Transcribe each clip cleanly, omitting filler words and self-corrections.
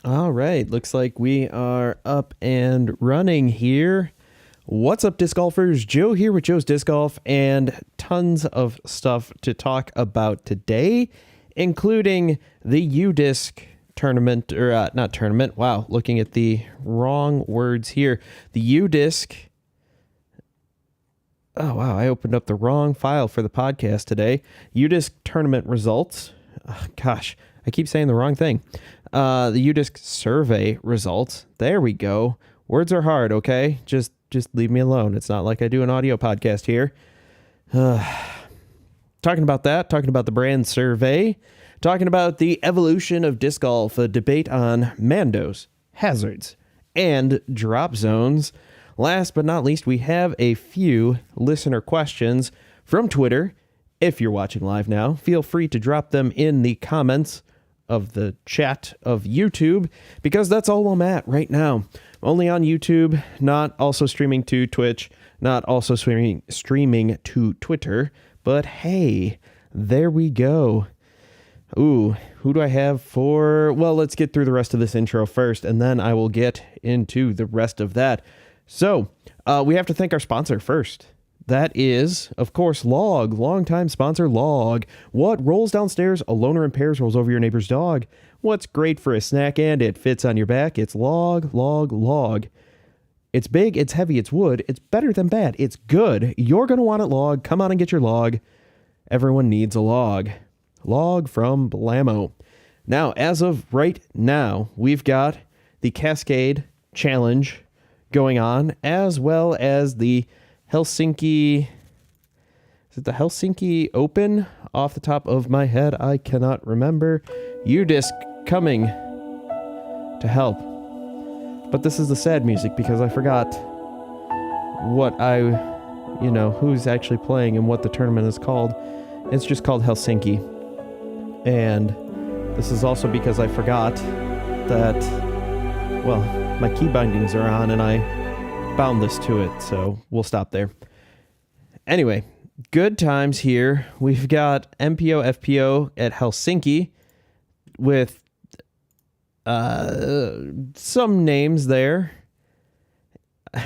All right, looks like we are up and running here. What's up, disc golfers? Joe here with Joe's Disc Golf, and tons of stuff to talk about today, including the UDisc tournament, or not tournament. Wow, looking at the wrong words here. The UDisc. Oh, wow, I opened up the wrong file for the podcast today. UDisc tournament results. Oh, gosh, I keep saying the wrong thing. The UDisc survey results. There we go. Words are hard, okay? Just leave me alone. It's not like I do an audio podcast here. Talking about that, talking about the brand survey, talking about the evolution of disc golf, a debate on mandos, hazards, and drop zones. Last but not least, we have a few listener questions from Twitter. If you're watching live now, feel free to drop them in the comments of the chat of YouTube, because that's all I'm at right now. Only on YouTube, not also streaming to Twitch, not also streaming to Twitter, but hey, there we go. Ooh, who do I have for... Well, let's get through the rest of this intro first, and then I will get into the rest of that. So, we have to thank our sponsor first. That is, of course, Log. Longtime sponsor, Log. What rolls downstairs, a loner in pairs rolls over your neighbor's dog. What's great for a snack and it fits on your back? It's Log, Log, Log. It's big, it's heavy, it's wood. It's better than bad. It's good. You're going to want it, Log. Come on and get your Log. Everyone needs a Log. Log from Blammo. Now, as of right now, we've got the Cascade Challenge going on, as well as the Helsinki... Is it the Helsinki Open? Off the top of my head, I cannot remember. UDisc coming to help. But this is the sad music because I forgot who's actually playing and what the tournament is called. It's just called Helsinki. And this is also because I forgot that, well, my key bindings are on and I bound this to it, so we'll stop there. Anyway, good times here. We've got MPO, FPO at Helsinki with some names there.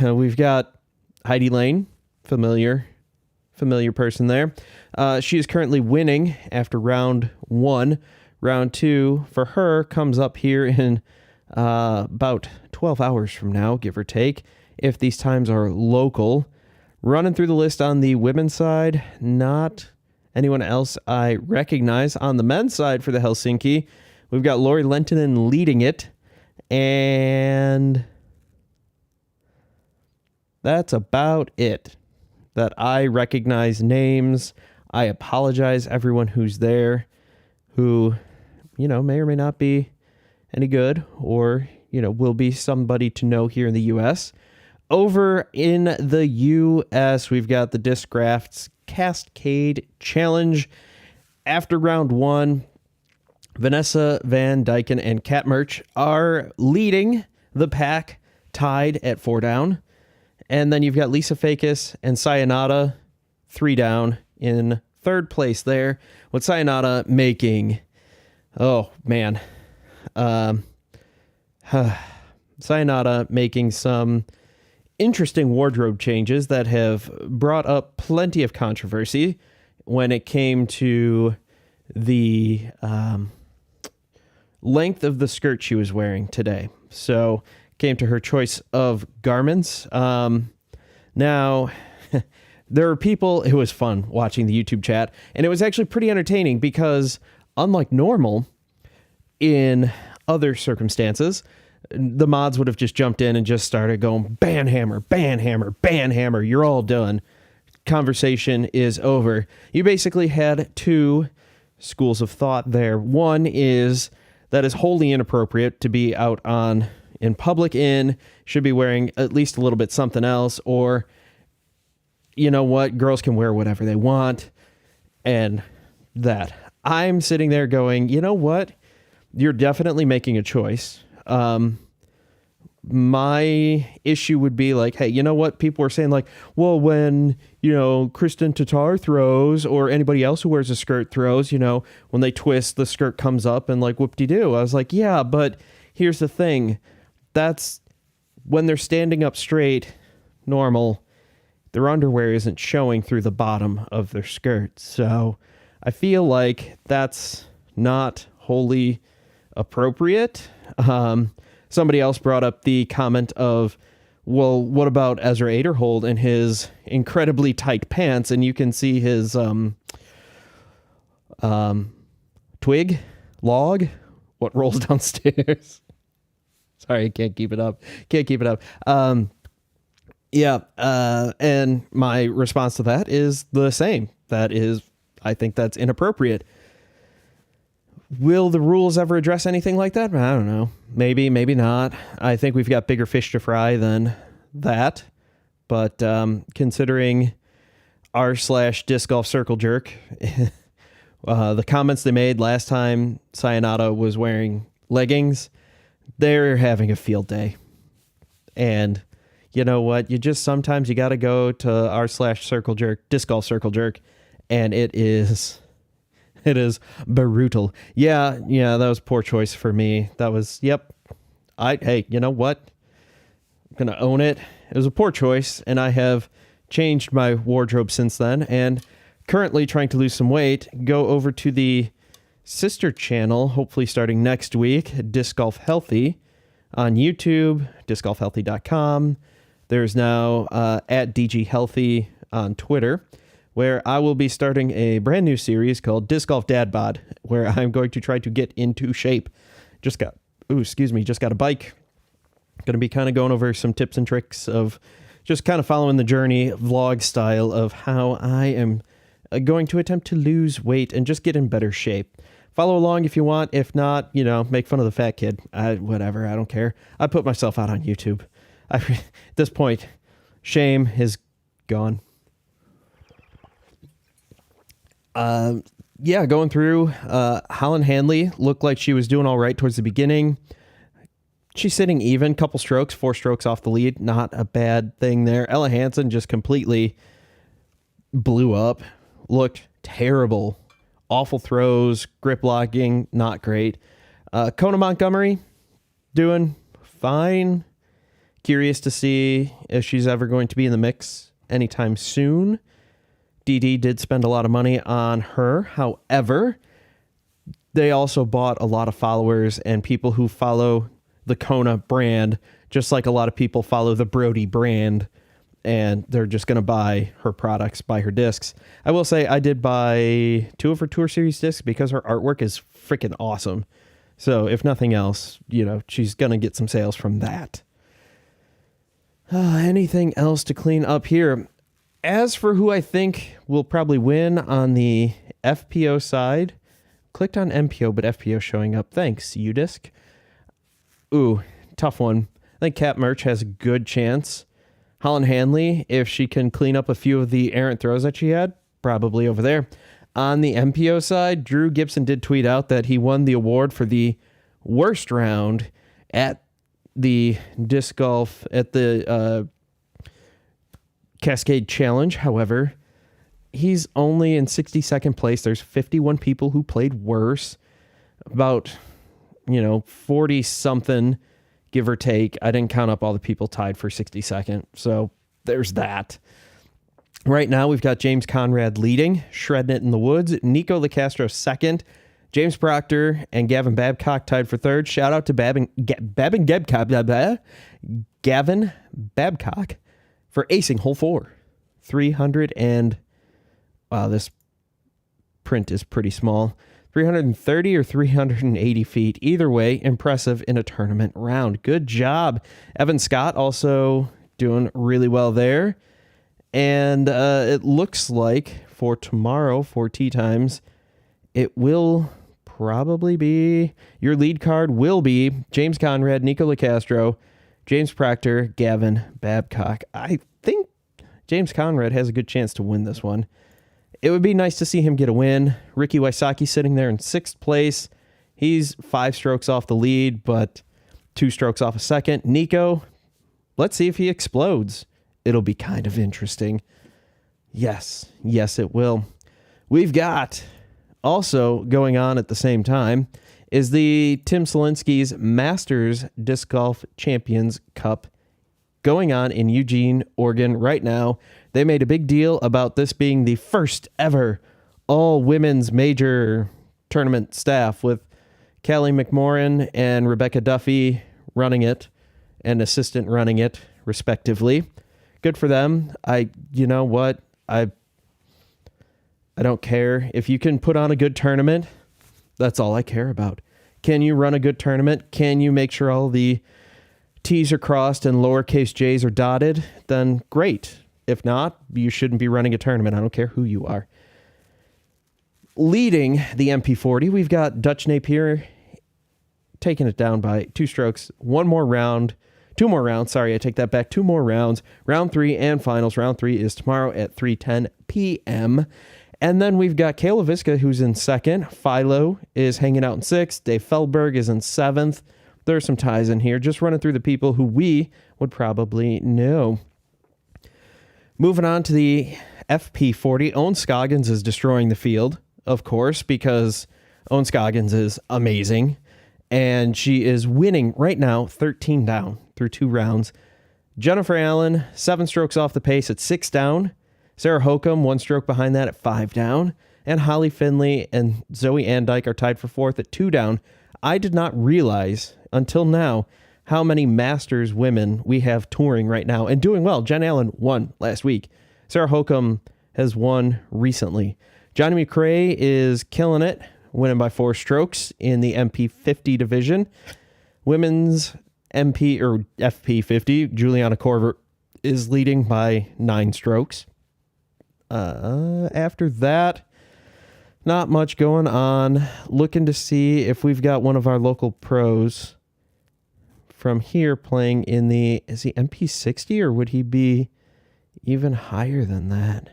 We've got Heidi Lane, familiar person there. She is currently winning after round 1. Round 2 for her comes up here in about 12 hours from now, give or take, if these times are local. Running through the list on the women's side, not anyone else I recognize. On the men's side for the Helsinki, we've got Lori Lentinen leading it, and that's about it that I recognize names. I apologize, everyone who's there, who, may or may not be any good, or, will be somebody to know here in the U.S. Over in the U.S., we've got the Discraft's Cascade Challenge. After round 1, Vanessa Van Dyken and Kat Murch are leading the pack, tied at 4 down. And then you've got Lisa Fakis and Sayonara 3 down in 3rd place there, with Sayonara making, Sayonara making some interesting wardrobe changes that have brought up plenty of controversy when it came to the length of the skirt she was wearing today. So came to her choice of garments. Now, there are people, it was fun watching the YouTube chat, and it was actually pretty entertaining because, unlike normal, in other circumstances, the mods would have just jumped in and just started going, banhammer, banhammer, banhammer, you're all done. Conversation is over. You basically had 2 schools of thought there. One is that is wholly inappropriate to be out in public should be wearing at least a little bit something else, or, you know what, girls can wear whatever they want, and that. I'm sitting there going, you know what, you're definitely making a choice. My issue would be like, hey, you know what? People are saying like, well, when, Kristen Tatar throws, or anybody else who wears a skirt throws, when they twist, the skirt comes up and like whoop-de-doo. I was like, yeah, but here's the thing. That's when they're standing up straight, normal, their underwear isn't showing through the bottom of their skirt. So I feel like that's not wholly appropriate. Somebody else brought up the comment of, well, what about Ezra Aderhold and his incredibly tight pants? And you can see his log, what rolls downstairs. Sorry, I can't keep it up. And my response to that is the same. I think that's inappropriate. Will the rules ever address anything like that? I don't know. Maybe, maybe not. I think we've got bigger fish to fry than that. But considering r/disc golf circle jerk, the comments they made last time Sayonara was wearing leggings, they're having a field day. And you know what? Sometimes you got to go to r/circle jerk, disc golf circle jerk, and it is It is brutal. Yeah, that was poor choice for me. That was, yep. Hey, you know what? I'm going to own it. It was a poor choice, and I have changed my wardrobe since then, and currently trying to lose some weight. Go over to the sister channel, hopefully starting next week, Disc Golf Healthy, on YouTube, discgolfhealthy.com. There's now at DG Healthy on Twitter, where I will be starting a brand new series called Disc Golf Dad Bod, where I'm going to try to get into shape. Just got a bike. Going to be kind of going over some tips and tricks of just kind of following the journey, vlog style, of how I am going to attempt to lose weight and just get in better shape. Follow along if you want. If not, make fun of the fat kid. Whatever, I don't care. I put myself out on YouTube. At this point, shame is gone. Going through, Holland Hanley looked like she was doing all right towards the beginning. She's sitting even, couple strokes, 4 strokes off the lead. Not a bad thing there. Ella Hansen just completely blew up. Looked terrible. Awful throws, grip locking, not great. Kona Montgomery, doing fine. Curious to see if she's ever going to be in the mix anytime soon. DD did spend a lot of money on her. However, they also bought a lot of followers and people who follow the Kona brand, just like a lot of people follow the Brody brand, and they're just going to buy her products, buy her discs. I will say I did buy 2 of her Tour Series discs because her artwork is freaking awesome. So if nothing else, she's going to get some sales from that. Anything else to clean up here? As for who I think will probably win on the FPO side, clicked on MPO, but FPO showing up. Thanks, UDisc. Ooh, tough one. I think Cat Merch has a good chance. Holland Hanley, if she can clean up a few of the errant throws that she had, probably over there. On the MPO side, Drew Gibson did tweet out that he won the award for the worst round at the disc golf, at the Cascade Challenge. However, he's only in 62nd place. There's 51 people who played worse. About 40 something, give or take. I didn't count up all the people tied for 62nd. So there's that. Right now, we've got James Conrad leading, shredding it in the woods. Nico LeCastro second. James Proctor and Gavin Babcock tied for third. Shout out to Gavin Babcock for acing hole 4. 300 and... Wow, this print is pretty small. 330 or 380 feet. Either way, impressive in a tournament round. Good job. Evan Scott also doing really well there. And it looks like for tomorrow, for tee times, it will probably be, your lead card will be James Conrad, Nico LeCastro, James Proctor, Gavin Babcock. I think James Conrad has a good chance to win this one. It would be nice to see him get a win. Ricky Wysocki sitting there in 6th place. He's 5 strokes off the lead, but 2 strokes off a second. Nico, let's see if he explodes. It'll be kind of interesting. Yes, it will. We've got also going on at the same time is the Tim Selinsky's Masters Disc Golf Champions Cup going on in Eugene, Oregon right now. They made a big deal about this being the first ever all-women's major tournament staff, with Callie McMorrin and Rebecca Duffy running it and assistant running it, respectively. Good for them. You know what? I don't care. If you can put on a good tournament, that's all I care about. Can you run a good tournament? Can you make sure all the T's are crossed and lowercase j's are dotted? Then great. If not, you shouldn't be running a tournament. I don't care who you are. Leading the MP40, we've got Dutch Napier taking it down by 2 strokes. 2 more rounds. Sorry, I take that back. 2 more rounds. Round 3 and finals. Round 3 is tomorrow at 3:10 p.m. And then we've got Kayla Viska, who's in 2nd. Philo is hanging out in 6th. Dave Feldberg is in 7th. There are some ties in here. Just running through the people who we would probably know. Moving on to the FP40. Owen Scoggins is destroying the field. of course, because Owen Scoggins is amazing. And she is winning right now, 13 down through 2 rounds. Jennifer Allen, 7 strokes off the pace at 6 down. Sarah Hokum, 1 stroke behind that at 5 down. And Holly Finley and Zoe Andyke are tied for 4th at 2 down. I did not realize until now how many Masters women we have touring right now and doing well. Jen Allen won last week. Sarah Hokum has won recently. Johnny McRae is killing it, winning by 4 strokes in the MP50 division. Women's MP or FP50, Juliana Korver is leading by 9 strokes. After that, not much going on. Looking to see if we've got one of our local pros from here playing in is he MP60 or would he be even higher than that?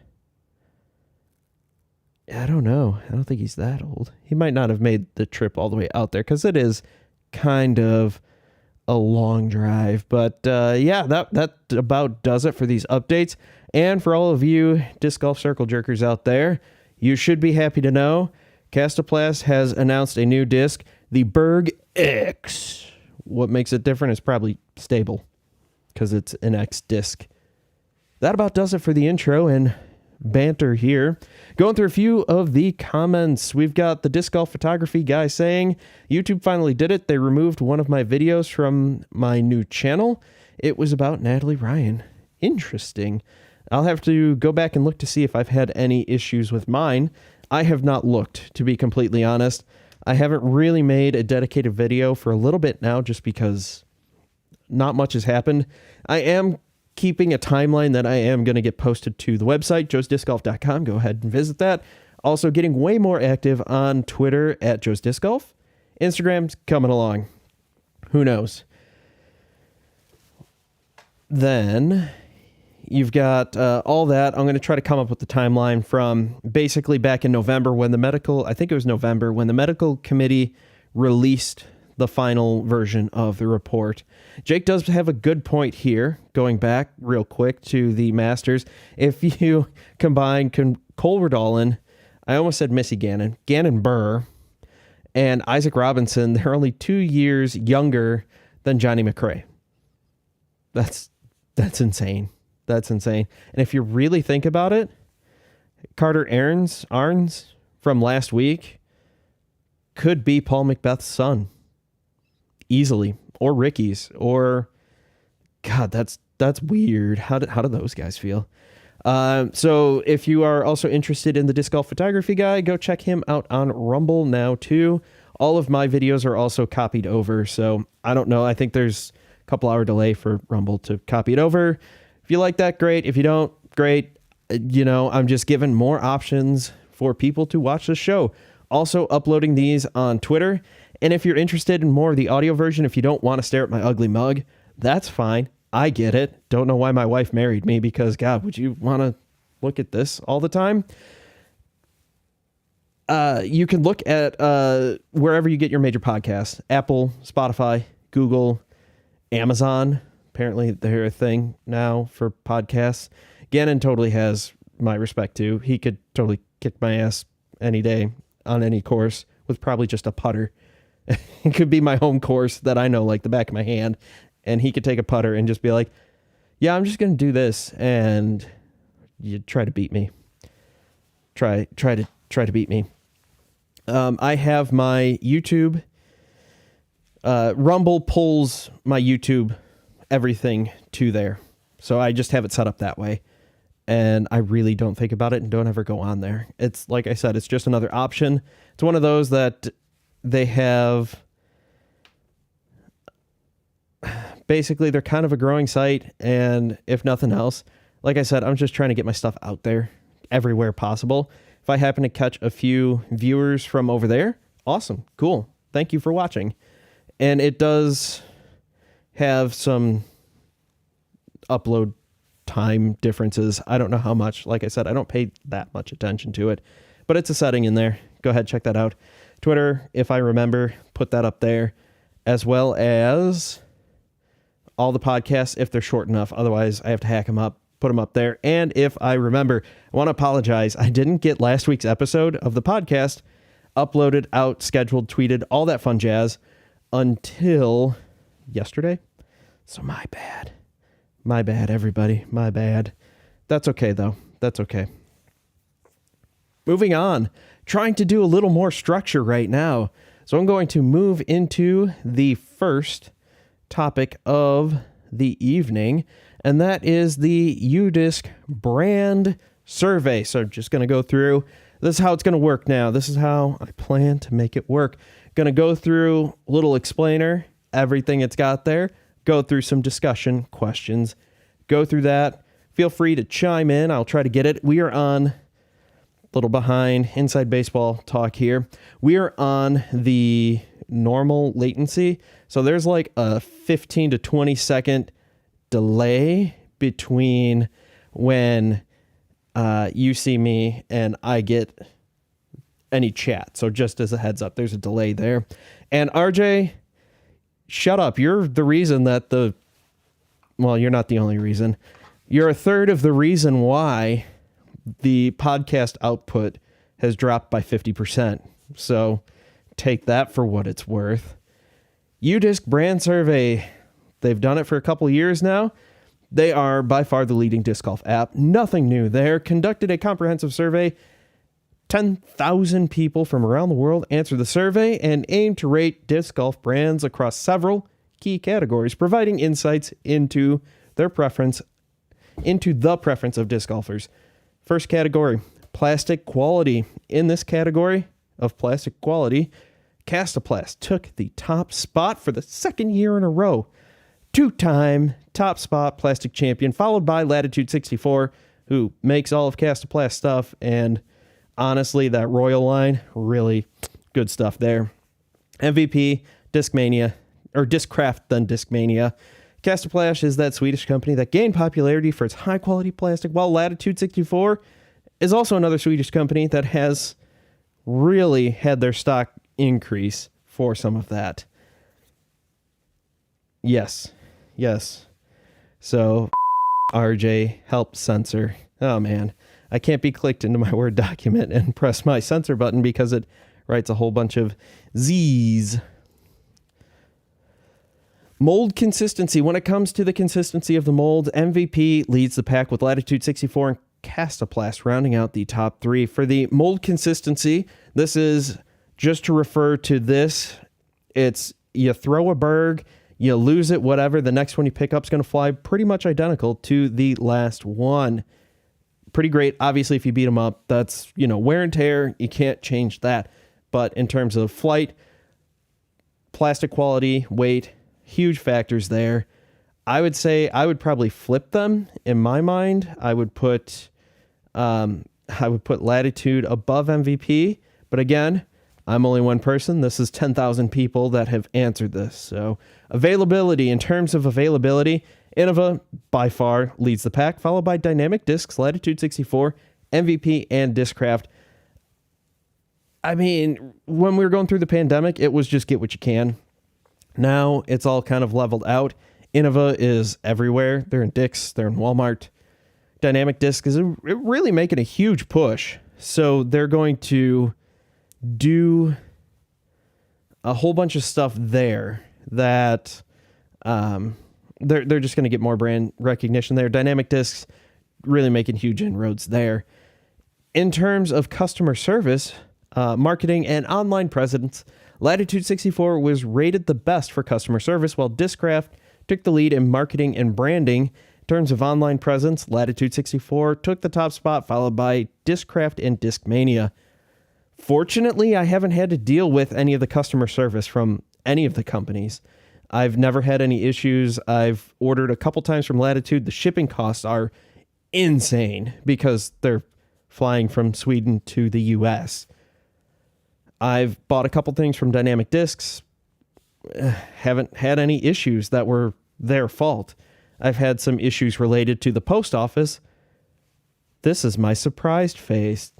I don't know. I don't think he's that old. He might not have made the trip all the way out there because it is kind of a long drive. But yeah, that about does it for these updates. And for all of you disc golf circle jerkers out there, you should be happy to know Kastaplast has announced a new disc, the Berg X. What makes it different is probably stable because it's an X disc. That about does it for the intro and banter here. Going through a few of the comments. We've got the disc golf photography guy saying, YouTube finally did it. They removed one of my videos from my new channel. It was about Natalie Ryan. Interesting. I'll have to go back and look to see if I've had any issues with mine. I have not looked, to be completely honest. I haven't really made a dedicated video for a little bit now just because not much has happened. I am keeping a timeline that I am going to get posted to the website, joesdiscgolf.com. Go ahead and visit that. Also getting way more active on Twitter at Joe's Disc Golf. Instagram's coming along. Who knows? Then you've got all that. I'm going to try to come up with the timeline from basically back in November when the medical committee released the final version of the report. Jake does have a good point here, going back real quick to the Masters. If you combine Cole Redolin, I almost said Missy Gannon Burr, and Isaac Robinson, they're only 2 years younger than Johnny McRae. That's insane. That's insane. And if you really think about it, Carter Arns from last week could be Paul Macbeth's son. Easily. Or Ricky's. Or, God, that's weird. How do those guys feel? So if you are also interested in the disc golf photography guy, go check him out on Rumble now too. All of my videos are also copied over. So I don't know. I think there's a couple hour delay for Rumble to copy it over. If you like that, great. If you don't, great. I'm just giving more options for people to watch the show. Also uploading these on Twitter. And if you're interested in more of the audio version, if you don't want to stare at my ugly mug, that's fine. I get it. Don't know why my wife married me because, God, would you want to look at this all the time? You can look at wherever you get your major podcasts. Apple, Spotify, Google, Amazon. Apparently they're a thing now for podcasts. Gannon totally has my respect too. He could totally kick my ass any day on any course with probably just a putter. It could be my home course that I know like the back of my hand, and he could take a putter and just be like, yeah, I'm just going to do this, and you try to beat me. Try to beat me. I have my YouTube. Rumble pulls my YouTube everything to there. So I just have it set up that way. And I really don't think about it and don't ever go on there. It's like I said, it's just another option. It's one of those that they have. Basically, they're kind of a growing site. And if nothing else, like I said, I'm just trying to get my stuff out there everywhere possible. If I happen to catch a few viewers from over there, awesome, cool. Thank you for watching. And it does have some upload time differences. I don't know how much. Like I said, I don't pay that much attention to it, but it's a setting in there. Go ahead, check that out. Twitter, if I remember, put that up there, as well as all the podcasts if they're short enough. Otherwise, I have to hack them up, put them up there. And if I remember, I want to apologize. I didn't get last week's episode of the podcast uploaded, out, scheduled, tweeted, all that fun jazz until yesterday. So my bad. My bad, everybody. My bad. That's okay, though. That's okay. Moving on. Trying to do a little more structure right now. So I'm going to move into the first topic of the evening, and that is the UDisc brand survey. So I'm just going to go through. This is how it's going to work now. This is how I plan to make it work. Going to go through a little explainer, everything it's got there, go through some discussion questions, go through that. Feel free to chime in. I'll try to get it. We are on a little behind inside baseball talk here. We are on the normal latency. So there's like a 15 to 20 second delay between when you see me and I get any chat. So just as a heads up, there's a delay there. And RJ, shut up. You're the reason that well, you're not the only reason. You're a third of the reason why the podcast output has dropped by 50%. So take that for what it's worth. UDisc brand survey. They've done it for a couple years now. They are by far the leading disc golf app. Nothing new there. Conducted a comprehensive survey. 10,000 people from around the world answered the survey and aimed to rate disc golf brands across several key categories, providing insights into the preference of disc golfers. First category, plastic quality. In this category of plastic quality, Kastaplast took the top spot for the second year in a row. 2-time top spot plastic champion, followed by Latitude 64, who makes all of Kastaplast stuff. And honestly, that Royal line, really good stuff there. MVP, Discmania, or Discraft, then Discmania. Kastaplast is that Swedish company that gained popularity for its high-quality plastic, while Latitude 64 is also another Swedish company that has really had their stock increase for some of that. Yes. So, RJ, help censor. Oh, man. I can't be clicked into my Word document and press my censor button because it writes a whole bunch of Z's. Mold consistency. When it comes to the consistency of the mold, MVP leads the pack with Latitude 64 and Kastaplast rounding out the top three. For the mold consistency, this is just to refer to this. It's you throw a berg, you lose it, whatever. The next one you pick up is going to fly pretty much identical to the last one. Pretty great. Obviously, if you beat them up, that's, wear and tear. You can't change that. But in terms of flight, plastic quality, weight, huge factors there. I would say I would probably flip them in my mind. I would put Latitude above MVP. But again, I'm only one person. This is 10,000 people that have answered this. So availability, in terms of availability, Innova by far leads the pack, followed by Dynamic Discs, Latitude 64, MVP, and Discraft. I mean, when we were going through the pandemic, it was just get what you can. Now it's all kind of leveled out. Innova is everywhere. They're in Dick's, they're in Walmart. Dynamic Disc is really making a huge push. So they're going to do a whole bunch of stuff there that they're just going to get more brand recognition there. Dynamic Discs really making huge inroads there. In terms of customer service, marketing, and online presence, Latitude 64 was rated the best for customer service, while Discraft took the lead in marketing and branding. In terms of online presence, Latitude 64 took the top spot, followed by Discraft and Discmania. Fortunately, I haven't had to deal with any of the customer service from any of the companies. I've never had any issues. I've ordered a couple times from Latitude. The shipping costs are insane because they're flying from Sweden to the US. I've bought a couple things from Dynamic Discs. Haven't had any issues that were their fault. I've had some issues related to the post office. This is my surprised face.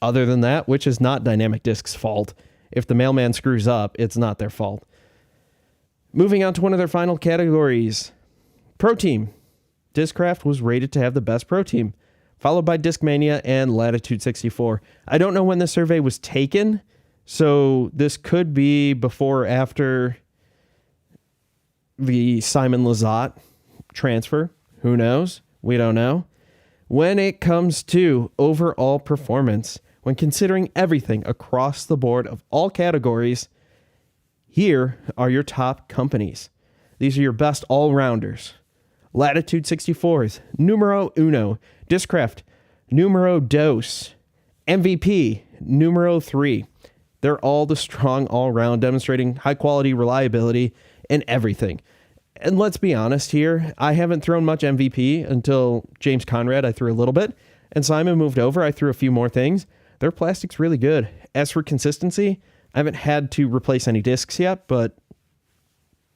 Other than that, which is not Dynamic Disc's fault. If the mailman screws up, it's not their fault. Moving on to one of their final categories. Pro Team. Discraft was rated to have the best Pro Team, followed by Discmania and Latitude 64. I don't know when this survey was taken, so this could be before or after the Simon Lizotte transfer. Who knows? We don't know. When it comes to overall performance, when considering everything across the board of all categories, here are your top companies. These are your best all-rounders. Latitude 64s, numero uno. Discraft, numero dos. MVP, numero 3. They're all the strong all-round, demonstrating high-quality reliability in everything. And let's be honest here, I haven't thrown much MVP until James Conrad. I threw a little bit. And Simon moved over. I threw a few more things. Their plastic's really good. As for consistency, I haven't had to replace any discs yet, but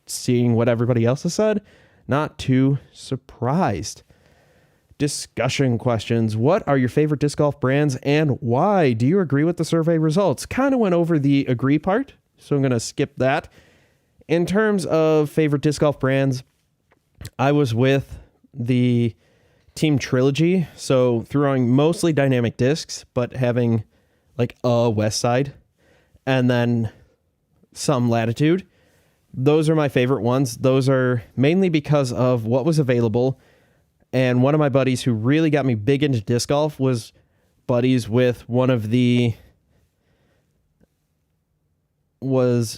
seeing what everybody else has said, not too surprised. Discussion questions. What are your favorite disc golf brands and why? Do you agree with the survey results? Kind of went over the agree part, so I'm going to skip that. In terms of favorite disc golf brands, I was with the Team Trilogy, so throwing mostly dynamic discs, but having like a West Side and then some Latitude. Those are my favorite ones. Those are mainly because of what was available. And one of my buddies who really got me big into disc golf was buddies with one of the local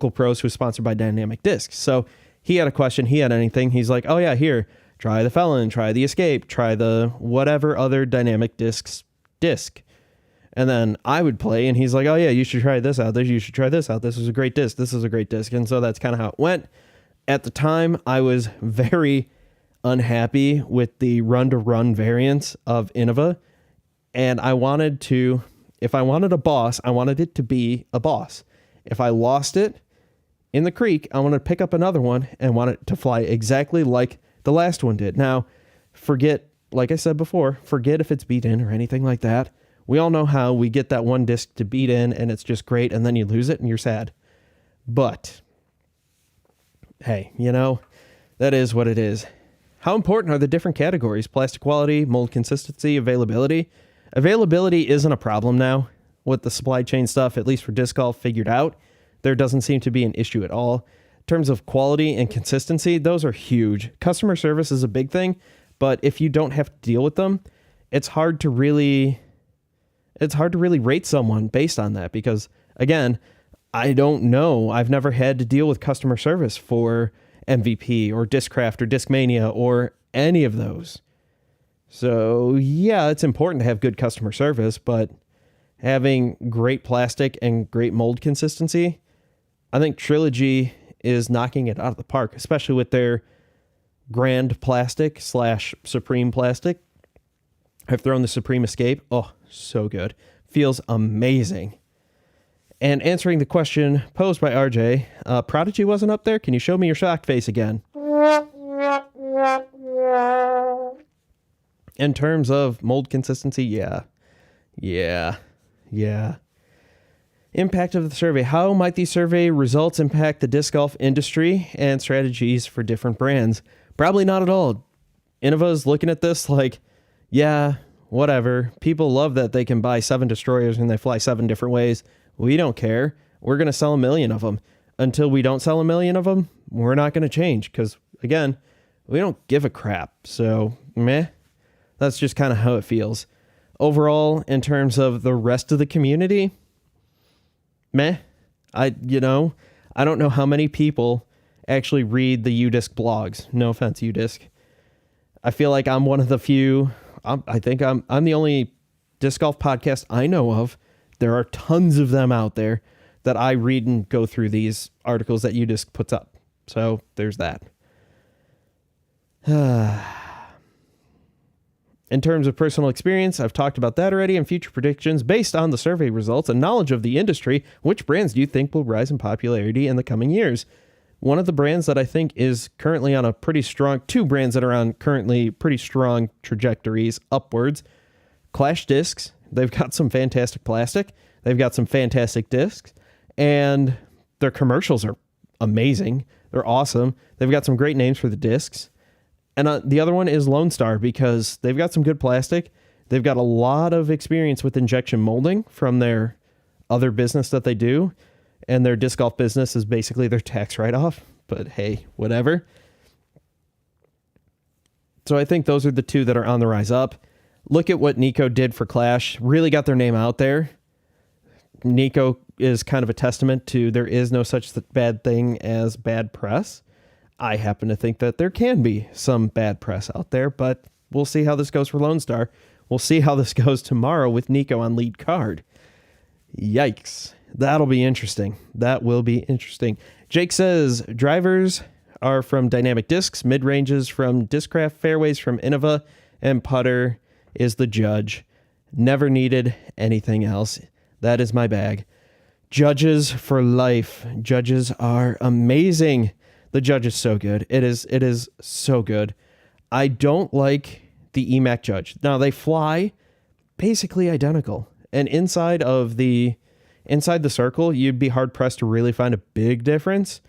pros who was sponsored by Dynamic Discs. So he had a question. He had anything. He's like, oh yeah, here, try the Felon, try the Escape, try the whatever other Dynamic Discs disc. And then I would play and he's like, oh yeah, you should try this out. You should try this out. This is a great disc. This is a great disc. And so that's kind of how it went. At the time, I was very unhappy with the run-to-run variants of Innova. And I wanted to, if I wanted a boss, I wanted it to be a boss. If I lost it in the creek, I wanted to pick up another one and want it to fly exactly like the last one did. Now, forget, like I said before, forget if it's beat in or anything like that. We all know how we get that one disc to beat in and it's just great and then you lose it and you're sad. But, hey, that is what it is. How important are the different categories? Plastic quality, mold consistency, availability. Availability isn't a problem now. With the supply chain stuff, at least for disc golf, figured out, there doesn't seem to be an issue at all. In terms of quality and consistency, those are huge. Customer service is a big thing, but if you don't have to deal with them, it's hard to really rate someone based on that because, again, I don't know. I've never had to deal with customer service for MVP or Discraft or Discmania or any of those. So, yeah, it's important to have good customer service, but having great plastic and great mold consistency, I think Trilogy is knocking it out of the park, especially with their Grand Plastic / Supreme Plastic. I've thrown the Supreme Escape. Oh, so good. Feels amazing. And answering the question posed by RJ, Prodigy wasn't up there. Can you show me your shocked face again? In terms of mold consistency, yeah. Impact of the survey. How might these survey results impact the disc golf industry and strategies for different brands? Probably not at all. Innova's looking at this like, yeah, whatever. People love that they can buy 7 destroyers and they fly 7 different ways. We don't care. We're going to sell 1 million of them. Until we don't sell 1 million of them, we're not going to change because, again, we don't give a crap. So, meh. That's just kind of how it feels. Overall, in terms of the rest of the community, meh. I don't know how many people actually read the UDisc blogs. No offense, UDisc. I feel like I'm one of the few. I think I'm the only disc golf podcast I know of. There are tons of them out there that I read and go through these articles that UDisc puts up. So there's that. In terms of personal experience, I've talked about that already, and future predictions based on the survey results and knowledge of the industry. Which brands do you think will rise in popularity in the coming years? One of the brands that I think is currently on a pretty strong, 2 brands that are on currently pretty strong trajectories upwards. Clash Discs. They've got some fantastic plastic. They've got some fantastic discs, and their commercials are amazing. They're awesome. They've got some great names for the discs. And the other one is Lone Star because they've got some good plastic. They've got a lot of experience with injection molding from their other business that they do. And their disc golf business is basically their tax write-off. But hey, whatever. So I think those are the two that are on the rise up. Look at what Nico did for Clash. Really got their name out there. Nico is kind of a testament to there is no such bad thing as bad press. I happen to think that there can be some bad press out there, but we'll see how this goes for Lone Star. We'll see how this goes tomorrow with Nico on lead card. Yikes. That'll be interesting. That will be interesting. Jake says, drivers are from Dynamic Discs, mid-ranges from Discraft, fairways from Innova, and putter is the judge. Never needed anything else. That is my bag. Judges for life. Judges are amazing. The judge is so good. It is so good. I don't like the EMAC judge. Now, they fly basically identical. And inside the circle, you'd be hard-pressed to really find a big difference.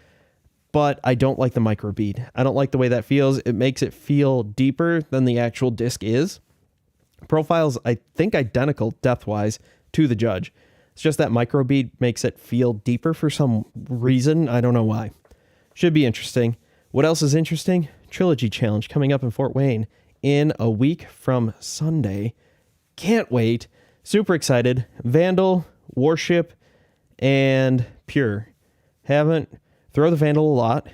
But I don't like the micro bead. I don't like the way that feels. It makes it feel deeper than the actual disc is. Profile's, I think, identical depth-wise to the judge. It's just that micro bead makes it feel deeper for some reason. I don't know why. Should be interesting. What else is interesting? Trilogy Challenge coming up in Fort Wayne in a week from Sunday. Can't wait. Super excited. Vandal, Warship, and Pure. Throw the Vandal a lot.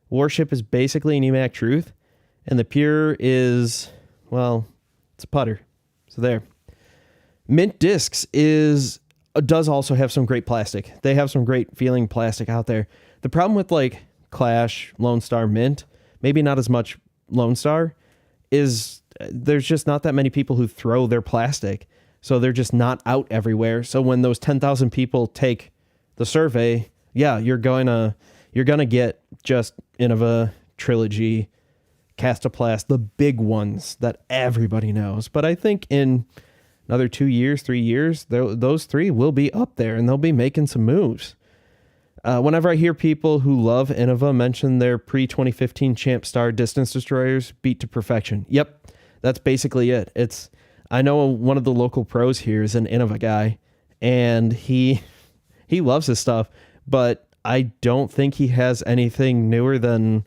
Warship is basically an EMAC Truth. And the Pure is, well, it's a putter. So there. Mint Discs does also have some great plastic. They have some great feeling plastic out there. The problem with like Clash, Lone Star, Mint, maybe not as much Lone Star, is there's just not that many people who throw their plastic. So they're just not out everywhere. So when those 10,000 people take the survey, yeah, you're gonna get just Innova, Trilogy, Kastaplast, the big ones that everybody knows. But I think in another 2 years, 3 years, those three will be up there and they'll be making some moves. Whenever I hear people who love Innova mention their pre-2015 Champ Star distance destroyers beat to perfection. Yep, that's basically it. I know one of the local pros here is an Innova guy, and he loves his stuff, but I don't think he has anything newer than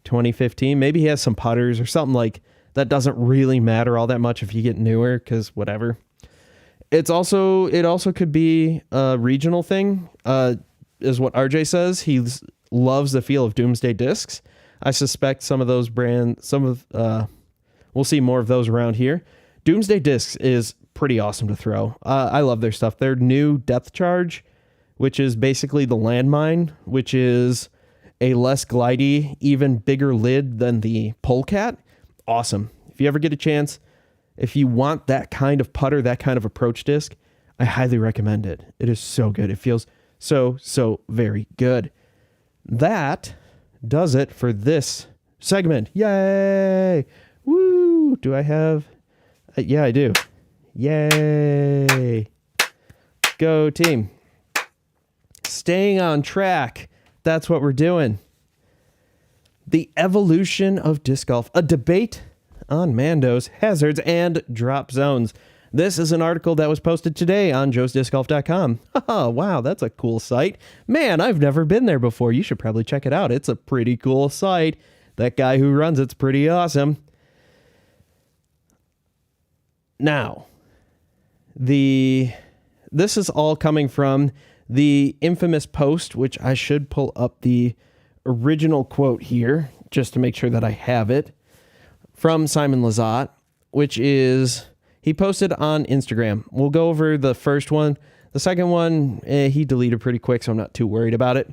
2015. Maybe he has some putters or something like that. Doesn't really matter all that much if you get newer, because whatever. It also could be a regional thing, is what RJ says. He loves the feel of Doomsday Discs. I suspect some of those brands, we'll see more of those around here. Doomsday Discs is pretty awesome to throw. I love their stuff. Their new Depth Charge, which is basically the landmine, which is a less glidey, even bigger lid than the Polecat. Awesome. If you ever get a chance, if you want that kind of putter, that kind of approach disc, I highly recommend it. It is so good. It feels so very good. That does it for this segment. Yay! Woo! Do I have... yeah, I do. Yay! Go team. Staying on track. That's what we're doing. The evolution of disc golf. A debate on mandos, hazards, and drop zones. This is an article that was posted today on joesdiscgolf.com. Oh, wow, that's a cool site. Man, I've never been there before. You should probably check it out. It's a pretty cool site. That guy who runs it's pretty awesome. Now, this is all coming from the infamous post, which I should pull up the original quote here just to make sure that I have it, from Simon Lizotte, which is, he posted on Instagram. We'll go over the first one. The second one, he deleted pretty quick, so I'm not too worried about it.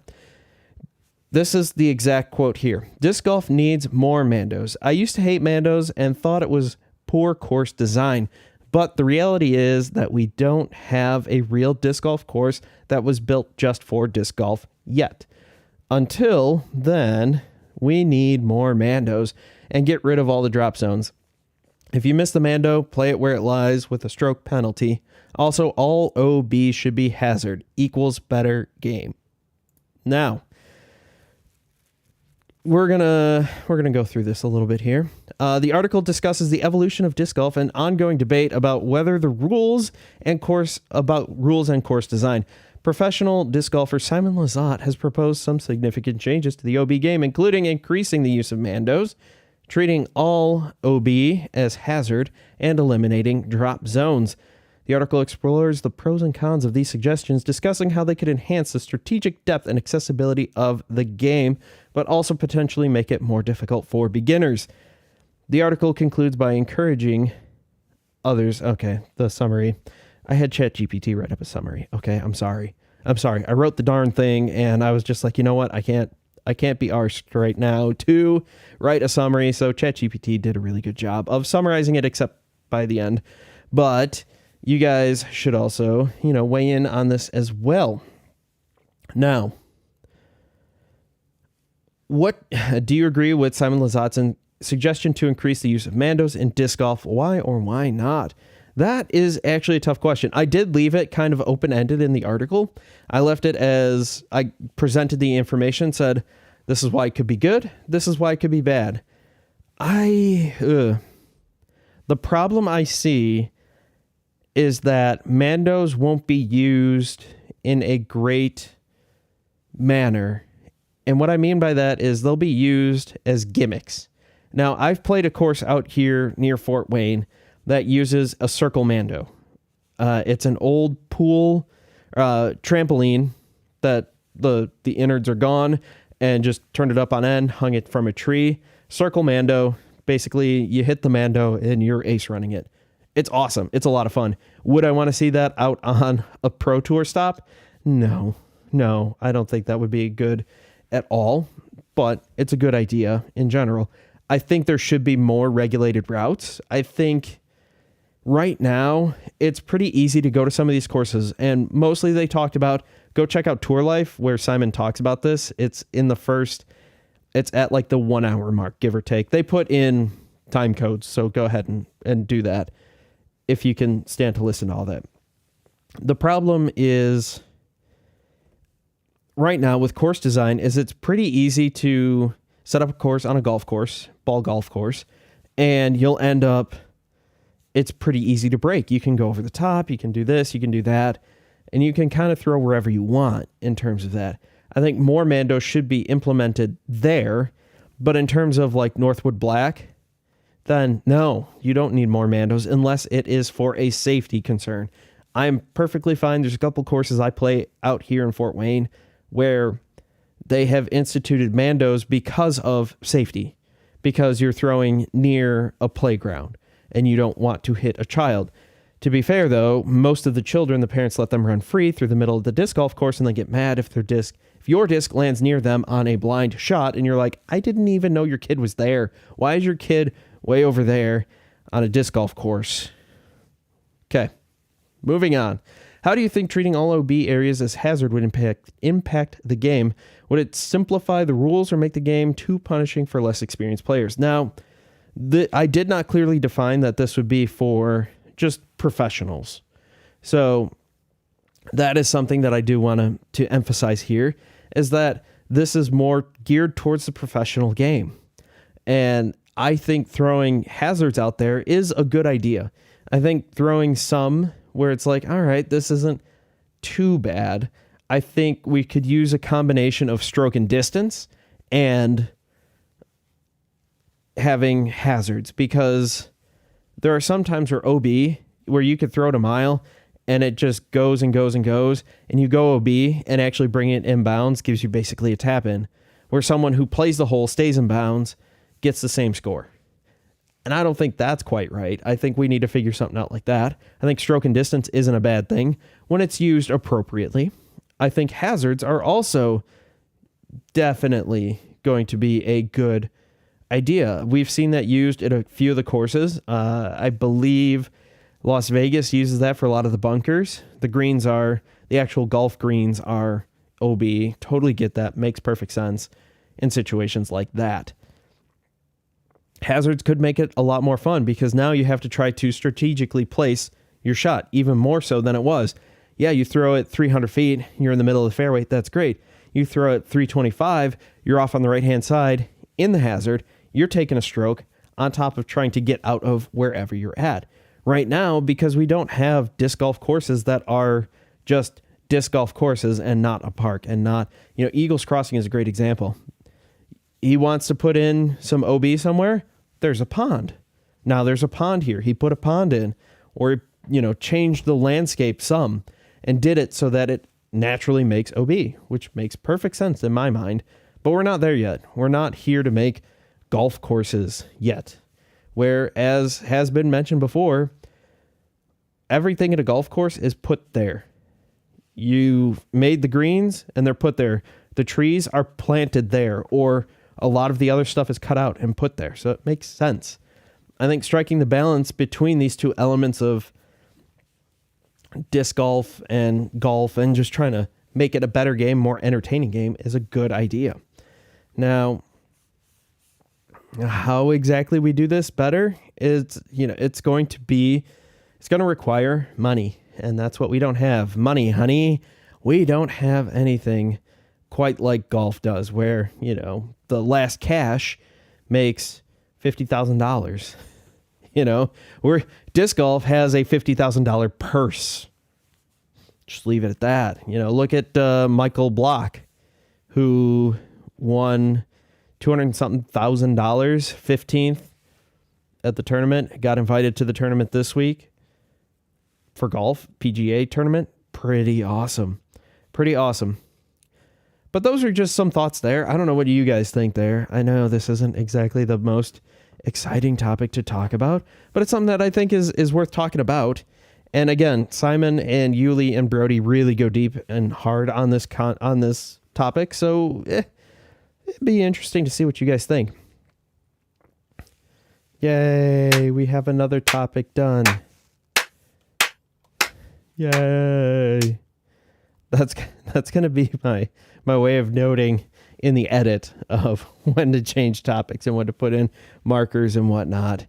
This is the exact quote here. Disc golf needs more mandos. I used to hate mandos and thought it was poor course design. But the reality is that we don't have a real disc golf course that was built just for disc golf yet. Until then, we need more mandos and get rid of all the drop zones. If you miss the mando, play it where it lies with a stroke penalty. Also, all OB should be hazard equals better game. Now, we're gonna go through this a little bit here. The article discusses the evolution of disc golf and ongoing debate about whether the rules and course design. Professional disc golfer Simon Lizotte has proposed some significant changes to the OB game, including increasing the use of mandos, treating all OB as hazard, and eliminating drop zones. The article explores the pros and cons of these suggestions, discussing how they could enhance the strategic depth and accessibility of the game, but also potentially make it more difficult for beginners. The article concludes by encouraging others. Okay, the summary. I had ChatGPT write up a summary. Okay, I'm sorry. I wrote the darn thing, and I was just like, you know what? I can't be arsed right now to write a summary. So ChatGPT did a really good job of summarizing it, except by the end. But you guys should also, weigh in on this as well. Now, what do you agree with Simon Lizotte's suggestion to increase the use of mandos in disc golf? Why or why not? That is actually a tough question. I did leave it kind of open-ended in the article. I left it as I presented the information, said, this is why it could be good. This is why it could be bad. The problem I see is that mandos won't be used in a great manner. And what I mean by that is they'll be used as gimmicks. Now, I've played a course out here near Fort Wayne that uses a circle mando. It's an old pool trampoline that the innards are gone and just turned it up on end, hung it from a tree. Circle mando. Basically, you hit the mando and you're ace running it. It's awesome. It's a lot of fun. Would I want to see that out on a Pro Tour stop? No, I don't think that would be good at all, but it's a good idea in general. I think there should be more regulated routes. I think right now it's pretty easy to go to some of these courses, and mostly they talked about, go check out Tour Life where Simon talks about this. It's at like the 1 hour mark, give or take. They put in time codes, so go ahead and do that if you can stand to listen to all that. The problem is right now with course design is it's pretty easy to set up a course on a golf course, ball golf course, and you'll end up, it's pretty easy to break. You can go over the top, you can do this, you can do that, and you can kind of throw wherever you want in terms of that. I think more mandos should be implemented there, but in terms of like Northwood Black, then no, you don't need more mandos unless it is for a safety concern. I'm perfectly fine. There's a couple courses I play out here in Fort Wayne where they have instituted mandos because of safety, because you're throwing near a playground and you don't want to hit a child. To be fair, though, most of the children, the parents let them run free through the middle of the disc golf course and they get mad if your disc lands near them on a blind shot and you're like, I didn't even know your kid was there. Why is your kid way over there on a disc golf course? Okay, moving on. How do you think treating all OB areas as hazard would impact the game? Would it simplify the rules or make the game too punishing for less experienced players? Now, I did not clearly define that this would be for just professionals. So that is something that I do want to emphasize here, is that this is more geared towards the professional game. And I think throwing hazards out there is a good idea. I think throwing some where it's like, all right, this isn't too bad. I think we could use a combination of stroke and distance and having hazards, because there are some times where OB, where you could throw it a mile and it just goes and goes and goes, and you go OB and actually bring it inbounds gives you basically a tap in, where someone who plays the hole, stays in bounds, gets the same score. And I don't think that's quite right. I think we need to figure something out like that. I think stroke and distance isn't a bad thing when it's used appropriately. I think hazards are also definitely going to be a good idea. We've seen that used at a few of the courses. I believe Las Vegas uses that for a lot of the bunkers. The actual golf greens are OB. Totally get that. Makes perfect sense in situations like that. Hazards could make it a lot more fun because now you have to try to strategically place your shot even more so than it was. Yeah, you throw it 300 feet, you're in the middle of the fairway. That's great. You throw it 325, you're off on the right-hand side in the hazard. You're taking a stroke on top of trying to get out of wherever you're at. Right now, because we don't have disc golf courses that are just disc golf courses and not a park and not, Eagles Crossing is a great example. He wants to put in some OB somewhere. There's a pond. Now there's a pond here. He put a pond in, or, changed the landscape some and did it so that it naturally makes OB, which makes perfect sense in my mind. But we're not there yet. We're not here to make golf courses yet. Where, as has been mentioned before, everything at a golf course is put there. You made the greens and they're put there. The trees are planted there, or a lot of the other stuff is cut out and put there. So it makes sense. I think striking the balance between these two elements of disc golf and just trying to make it a better game, more entertaining game, is a good idea. Now, how exactly we do this better is, it's going to require money, and that's what we don't have. Money, honey. We don't have anything quite like golf does, where, the last cash makes $50,000. Where disc golf has a $50,000 purse. Just leave it at that. Look at Michael Block, who won $200-something thousand, 15th at the tournament. Got invited to the tournament this week for golf, PGA tournament. Pretty awesome. But those are just some thoughts there. I don't know what you guys think there. I know this isn't exactly the most exciting topic to talk about, but it's something that I think is worth talking about. And again, Simon and Yuli and Brody really go deep and hard on this topic. So it'd be interesting to see what you guys think. Yay, we have another topic done. Yay. That's going to be my way of noting in the edit of when to change topics and when to put in markers and whatnot.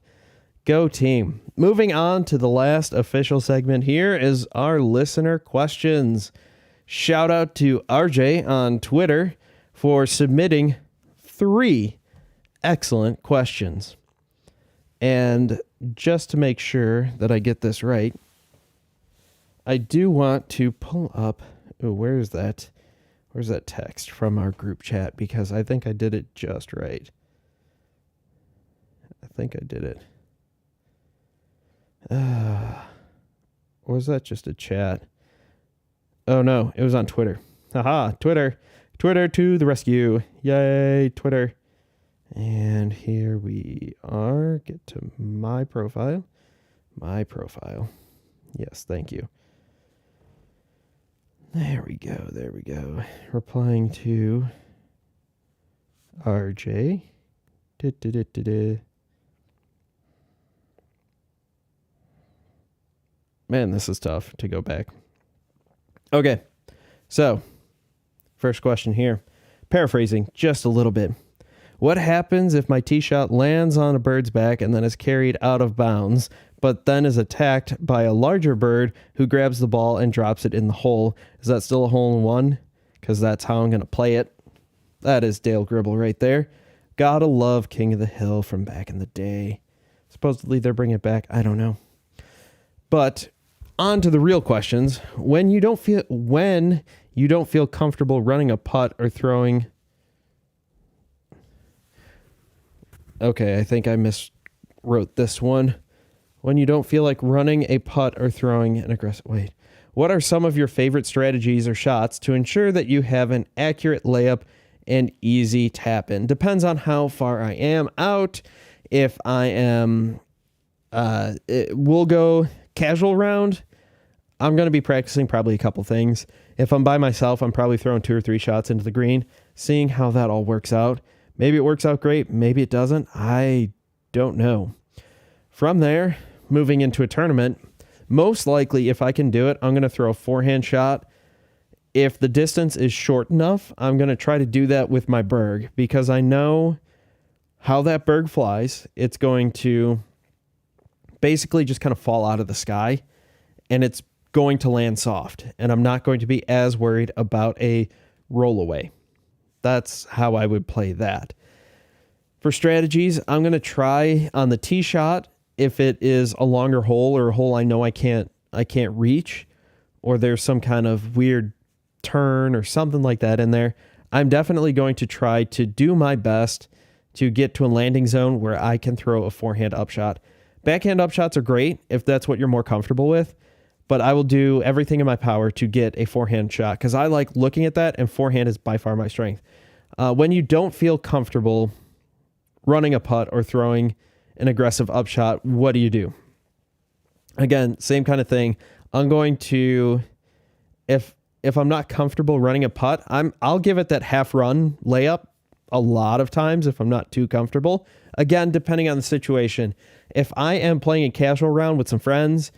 Go team. Moving on to the last official segment here is our listener questions. Shout out to RJ on Twitter for submitting 3 excellent questions. And just to make sure that I get this right, I do want to pull up, where's that text from our group chat, because I think I did it just right. I think I did it. Or was that just a chat? Oh no, it was on Twitter. Haha, Twitter to the rescue. Yay, Twitter. And here we are. Get to my profile. Yes, thank you. There we go. Replying to RJ. Man, this is tough to go back. Okay, so first question here. Paraphrasing just a little bit. What happens if my tee shot lands on a bird's back and then is carried out of bounds, but then is attacked by a larger bird who grabs the ball and drops it in the hole? Is that still a hole in one? Because that's how I'm going to play it. That is Dale Gribble right there. Gotta love King of the Hill from back in the day. Supposedly they're bringing it back. I don't know. But on to the real questions. When you don't feel comfortable running a putt or throwing... Okay, I think I miswrote this one. When you don't feel like running a putt or throwing an aggressive... Wait. What are some of your favorite strategies or shots to ensure that you have an accurate layup and easy tap in? Depends on how far I am out. If I am... we'll go casual round. I'm going to be practicing probably a couple things. If I'm by myself, I'm probably throwing 2 or 3 shots into the green, seeing how that all works out. Maybe it works out great. Maybe it doesn't. I don't know. From there, moving into a tournament, most likely if I can do it, I'm going to throw a forehand shot. If the distance is short enough, I'm going to try to do that with my Berg, because I know how that Berg flies. It's going to basically just kind of fall out of the sky, and it's going to land soft. And I'm not going to be as worried about a roll away. That's how I would play that. For strategies, I'm going to try on the tee shot, if it is a longer hole or a hole I know I can't reach, or there's some kind of weird turn or something like that in there, I'm definitely going to try to do my best to get to a landing zone where I can throw a forehand upshot. Backhand upshots are great if that's what you're more comfortable with, but I will do everything in my power to get a forehand shot because I like looking at that, and forehand is by far my strength. When you don't feel comfortable running a putt or throwing an aggressive upshot, what do? Again, same kind of thing. I'm going to, if I'm not comfortable running a putt, I'll give it that half run layup a lot of times if I'm not too comfortable. Again, depending on the situation. If I am playing a casual round with some friends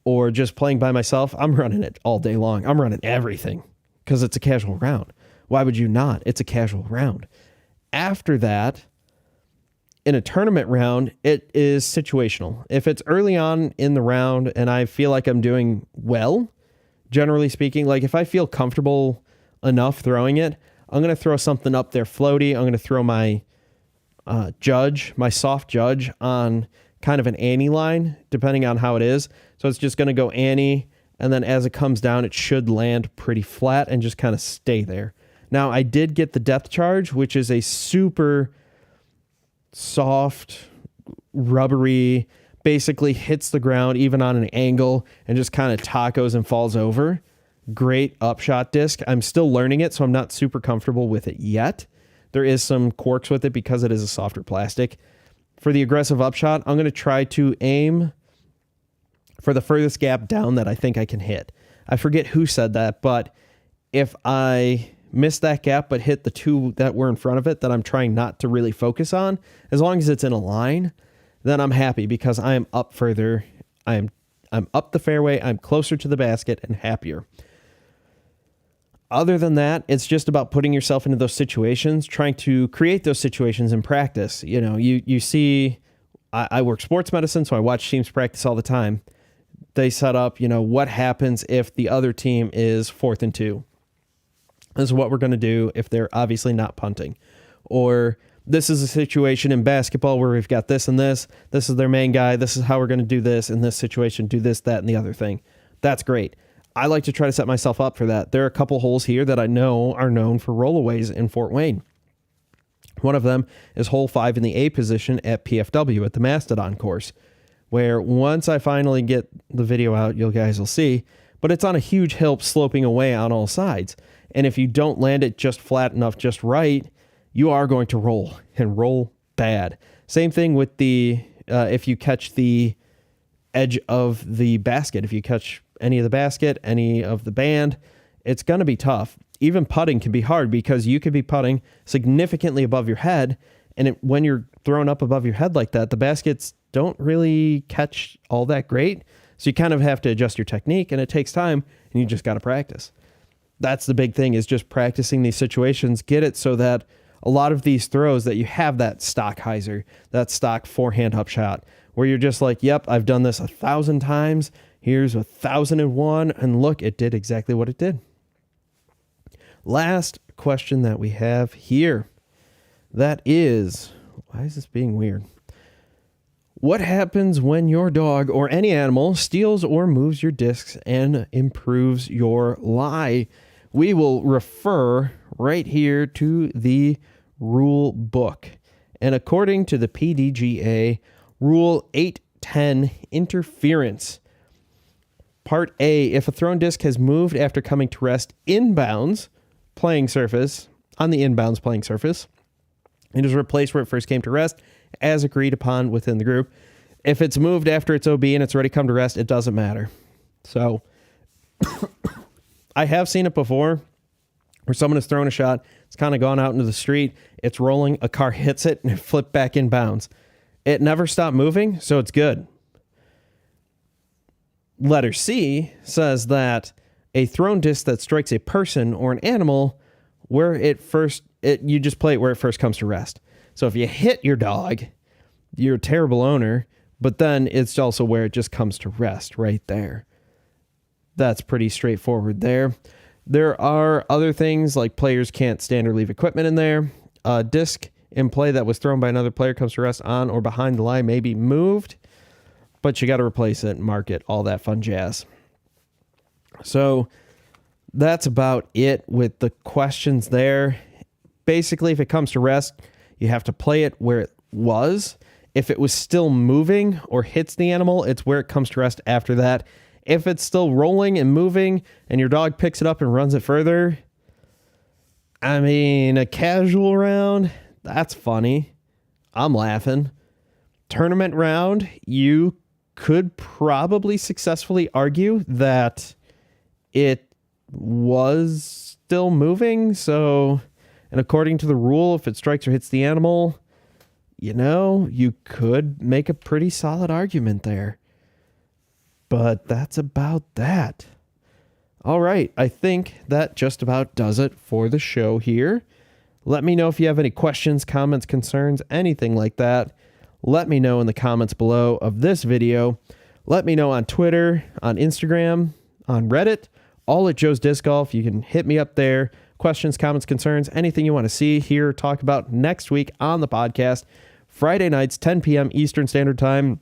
or just playing by myself, I'm running it all day long. I'm running everything because it's a casual round. Why would you not? It's a casual round. After that, in a tournament round, it is situational. If it's early on in the round and I feel like I'm doing well, generally speaking, like if I feel comfortable enough throwing it, I'm going to throw something up there floaty. I'm going to throw my my soft judge on kind of an Annie line, depending on how it is. So it's just going to go Annie, and then as it comes down, it should land pretty flat and just kind of stay there. Now, I did get the depth charge, which is a super soft, rubbery, basically hits the ground even on an angle and just kind of tacos and falls over. Great upshot disc. I'm still learning it, so I'm not super comfortable with it yet. There is some quirks with it because it is a softer plastic. For the aggressive upshot, I'm going to try to aim for the furthest gap down that I think I can hit. I forget who said that, but if I miss that gap but hit the two that were in front of it that I'm trying not to really focus on, as long as it's in a line, then I'm happy because I am up further. I'm up the fairway. I'm closer to the basket and happier. Other than that, it's just about putting yourself into those situations, trying to create those situations in practice. You know, you see, I work sports medicine, so I watch teams practice all the time. They set up, what happens if the other team is 4th and 2? This is what we're going to do if they're obviously not punting. Or this is a situation in basketball where we've got this and this. This is their main guy. This is how we're going to do this in this situation, do this, that, and the other thing. That's great. I like to try to set myself up for that. There are a couple holes here that I know are known for rollaways in Fort Wayne. One of them is hole 5 in the A position at PFW at the Mastodon course, where once I finally get the video out, you guys will see, but it's on a huge hill sloping away on all sides. And if you don't land it just flat enough, just right, you are going to roll and roll bad. Same thing with the, if you catch the edge of the basket, if you catch any of the basket, any of the band, it's going to be tough. Even putting can be hard because you could be putting significantly above your head. And when you're thrown up above your head like that, the baskets don't really catch all that great. So you kind of have to adjust your technique, and it takes time, and you just got to practice. That's the big thing, is just practicing these situations. Get it so that a lot of these throws that you have that stock hyzer, that stock forehand upshot, where you're just like, yep, I've done this 1,000 times. Here's 1,001, and look, it did exactly what it did. Last question that we have here, that is, why is this being weird? What happens when your dog or any animal steals or moves your discs and improves your lie? We will refer right here to the rule book. And according to the PDGA, Rule 810, interference. Part A, if a thrown disc has moved after coming to rest inbounds playing surface, on the inbounds playing surface, it is replaced where it first came to rest, as agreed upon within the group. If it's moved after its OB and it's already come to rest, it doesn't matter. So, I have seen it before, where someone has thrown a shot, it's kind of gone out into the street, it's rolling, a car hits it, and it flipped back inbounds. It never stopped moving, so it's good. Letter C says that a thrown disc that strikes a person or an animal where you just play it where it first comes to rest. So if you hit your dog, you're a terrible owner, but then it's also where it just comes to rest right there. That's pretty straightforward there. There are other things like players can't stand or leave equipment in there. A disc in play that was thrown by another player comes to rest on or behind the line may be moved, but you got to replace it, mark it, all that fun jazz. So that's about it with the questions there. Basically, if it comes to rest, you have to play it where it was. If it was still moving or hits the animal, it's where it comes to rest after that. If it's still rolling and moving and your dog picks it up and runs it further, I mean, a casual round, that's funny. I'm laughing. Tournament round, you could probably successfully argue that it was still moving. So, and according to the rule, if it strikes or hits the animal, you know, you could make a pretty solid argument there. But that's about that. All right, I think that just about does it for the show here. Let me know if you have any questions, comments, concerns, anything like that. Let me know in the comments below of this video. Let me know on Twitter, on Instagram, on Reddit, all at Joe's Disc Golf. You can hit me up there. Questions, comments, concerns, anything you want to see, hear, talk about next week on the podcast. Friday nights, 10 p.m. Eastern Standard Time.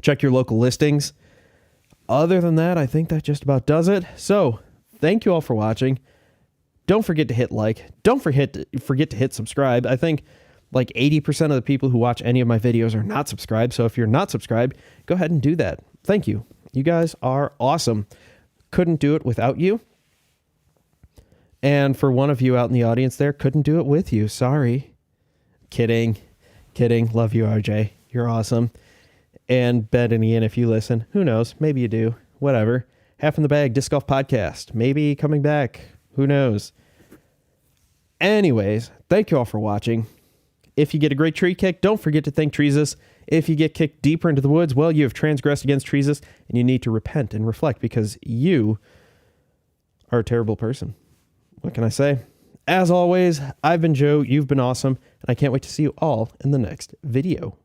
Check your local listings. Other than that, I think that just about does it. So, thank you all for watching. Don't forget to hit like. Don't forget to hit subscribe. I think like 80% of the people who watch any of my videos are not subscribed. So if you're not subscribed, go ahead and do that. Thank you. You guys are awesome. Couldn't do it without you. And for one of you out in the audience there, couldn't do it with you. Sorry. Kidding. Love you, RJ. You're awesome. And Ben and Ian, if you listen, who knows? Maybe you do. Whatever. Half in the Bag Disc Golf Podcast. Maybe coming back. Who knows? Anyways, thank you all for watching. If you get a great tree kick, don't forget to thank Treesus. If you get kicked deeper into the woods, well, you have transgressed against Treesus, and you need to repent and reflect because you are a terrible person. What can I say? As always, I've been Joe. You've been awesome, and I can't wait to see you all in the next video.